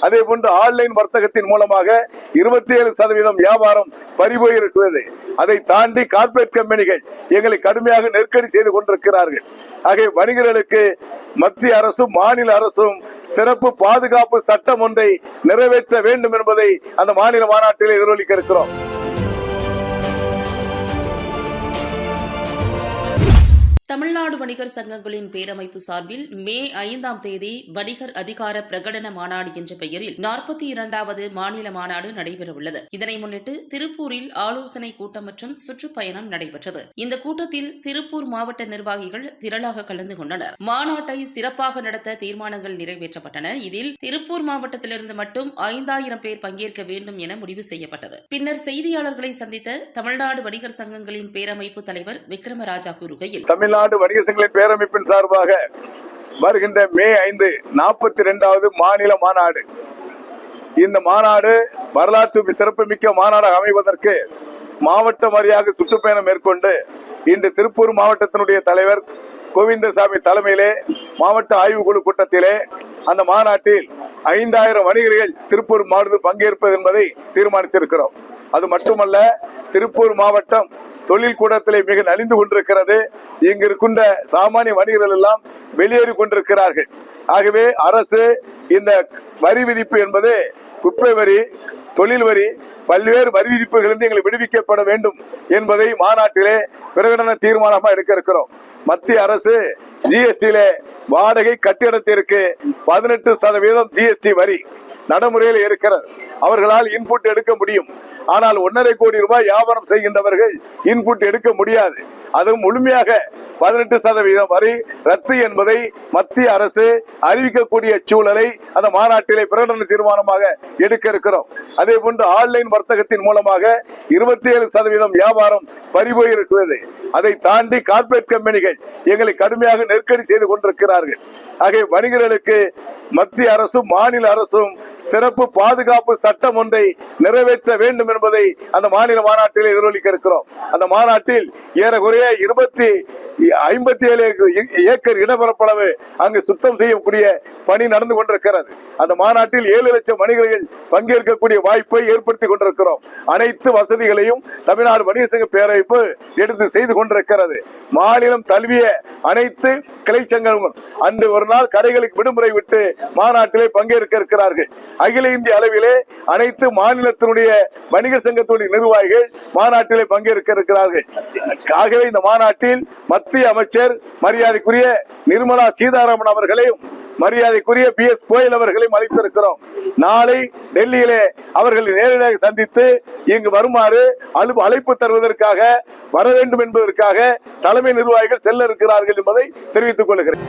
அதே போன்று ஆன்லைன் வர்த்தகத்தின் மூலமாக 27% வியாபாரம் பறிபோய் இருக்கிறது. அதை தாண்டி கார்ப்பரேட் கம்பெனிகள் எங்களை கடுமையாக நெருக்கடி செய்து கொண்டிருக்கிறார்கள். ஆகிய வணிகர்களுக்கு மத்திய அரசும் மாநில அரசும் சிறப்பு பாதுகாப்பு சட்டம் ஒன்றை நிறைவேற்ற வேண்டும் என்பதை அந்த மாநில மாநாட்டில் எதிரொலிக்க இருக்கிறோம். தமிழ்நாடு வணிகர் சங்கங்களின் பேரமைப்பு சார்பில் மே 5ஆம் தேதி வணிகர் அதிகார பிரகடன மாநாடு என்ற பெயரில் 42வது மாநில மாநாடு நடைபெறவுள்ளது. இதனை முன்னிட்டு திருப்பூரில் ஆலோசனை கூட்டம் மற்றும் சுற்றுப்பயணம் நடைபெற்றது. இந்த கூட்டத்தில் திருப்பூர் மாவட்ட நிர்வாகிகள் திரளாக கலந்து கொண்டனர். மாநாட்டை சிறப்பாக நடத்த தீர்மானங்கள் நிறைவேற்றப்பட்டன. இதில் திருப்பூர் மாவட்டத்திலிருந்து மட்டும் 5000 பேர் பங்கேற்க வேண்டும் என முடிவு செய்யப்பட்டது. பின்னர் செய்தியாளர்களை சந்தித்த தமிழ்நாடு வணிகர் சங்கங்களின் பேரமைப்பு தலைவர் விக்ரமராஜா கூறுகையில், தமிழ்நாடு வணிகர் சங்கங்களின் பேரமைப்பின் சார்பாக வருகின்ற மே 5 42வது மாநில மாநாடு. இந்த மாநாடு வரலாற்று சிறப்புமிக்க மாநாடாக அமைவதற்கு மாவட்ட வாரியாக சுற்றுப்பயணம் மேற்கொண்டு இன்று திருப்பூர் மாவட்டத்தினுடைய தலைவர் கோவிந்தசாமி தலைமையிலே மாவட்ட ஆய்வுக்குழு கூட்டத்திலே அந்த மாநாட்டில் 5000 வணிகர்கள் திருப்பூர் மாவட்டத்தில் பங்கேற்பது என்பதை தீர்மானித்திருக்கிறோம். அது மட்டுமல்ல, திருப்பூர் மாவட்டம் தொழில் கூடத்திலே மிக நலிந்து கொண்டிருக்கிறது. இங்கு இருக்கின்ற சாமானிய வணிகர்கள் எல்லாம் வெளியேறி கொண்டிருக்கிறார்கள். ஆகவே அரசு இந்த வரி விதிப்பு என்பது குப்பை வரி, தொழில் வரி, பல்வேறு வரி விதிப்புகளிலிருந்து எங்களை விடுவிக்கப்பட வேண்டும் என்பதை மாநாட்டிலே பிரகடன தீர்மானமாக எடுக்க இருக்கிறோம். மத்திய அரசு ஜிஎஸ்டியிலே வாடகை கட்டிடத்திற்கு 18% ஜிஎஸ்டி வரி நடைமுறையில் இருக்கிறது. அவர்களால் இன்புட் எடுக்க முடியும். ஆனால் 1.5 கோடி ரூபாய் வியாபாரம் செய்கின்றவர்கள் இன்புட் எடுக்க முடியாது. அதுவும் முழுமையாக 18% வரி ரத்து என்பதை மத்திய அரசு அறிவிக்கக்கூடிய சூழலை அந்த மாநாட்டிலே பிரகடன தீர்மானமாக எடுக்க இருக்கிறோம். அதே போன்று ஆன்லைன் வர்த்தகத்தின் மூலமாக 27% வியாபாரம் பறிபோய் இருக்கிறது. அதை தாண்டி கார்ப்பரேட் கம்பெனிகள் எங்களை கடுமையாக நெருக்கடி செய்து கொண்டிருக்கிறார்கள். ஆகிய வணிகர்களுக்கு மத்திய அரசும் மாநில அரசும் சிறப்பு பாதுகாப்பு சட்டம் ஒன்றை நிறைவேற்ற வேண்டும் என்பதை அந்த மாநில மாநாட்டில் எதிரொலிக்க இருக்கிறோம். அந்த மாநாட்டில் ஏறக்குறைய 57 ஏக்கர் இடப்பரப்பளவு அங்கு சுத்தம் செய்யக்கூடிய பணி நடந்து கொண்டிருக்கிறது. அந்த மாநாட்டில் 7 லட்சம் வணிகர்கள் பங்கேற்கக்கூடிய வாய்ப்பை ஏற்படுத்தி கொண்டிருக்கிறோம். அனைத்து வசதிகளையும் தமிழ்நாடு வணிகர் சங்க பேரமைப்பு எடுத்து செய்து கொண்டிருக்கிறது. மாநிலம் தழுவிய அனைத்து கிளை சங்கங்கள் அன்று ஒரு நாள் கடைகளுக்கு விடுமுறை விட்டு மாநாட்டிலே பங்கேற்க இருக்கிறார்கள். அகில இந்திய அளவிலே அனைத்து மாநிலத்தினுடைய வணிகர் சங்கத்துடைய நிர்வாகிகள் மாநாட்டிலே பங்கேற்க இருக்கிறார்கள். ஆகவே இந்த மாநாட்டில் மத்திய அமைச்சர் மரியாதைக்குரிய நிர்மலா சீதாராமன் அவர்களையும் மரியாதைக்குரிய BS கோயல் அவர்களையும் அழைத்திருக்கிறோம். நாளை டெல்லியிலே அவர்களை நேரடியாக சந்தித்து இங்கு வருமாறு அழைப்பு தருவதற்காக வர வேண்டும் என்பதற்காக தலைமை நிர்வாகிகள் செல்ல இருக்கிறார்கள் என்பதை தெரிவித்துக் கொள்கிறேன்.